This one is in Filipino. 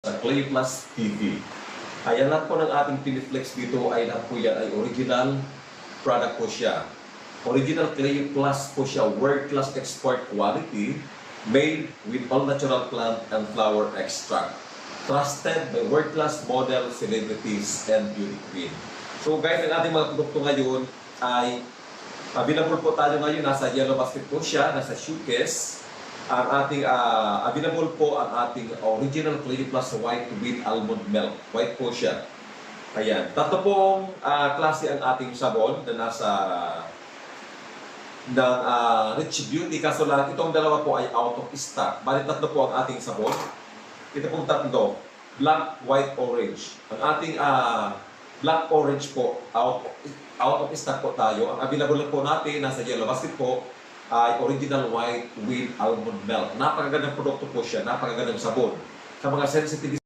sa Clay Plus TV. Ayan, lahat po ng ating Piniflex dito ay lahat po yan ay original product po siya. Original Clay Plus po siya, world-class export quality, made with all natural plant and flower extract. Trusted by world-class model, celebrities, and beauty queen. So guys, ang ating mga produkto ngayon ay available po tayo ngayon, nasa yellow basket po siya, nasa shoecase. Ang ating available po ang ating original Clay Plus white with almond milk. White po siya. Ayan. Tatlo pong klase ang ating sabon na nasa ng Rich Beauty. Kaso lang, itong dalawa po ay out of stock. Bali, tatlo po ang ating sabon. Ito pong tatlo. Black, white, orange. Ang ating black, orange po, out of stock po tayo. Ang available po natin, nasa yellow basket po, ay original white with almond milk. Napakagandang produkto po siya, napakagandang sabon. Sa mga sensitive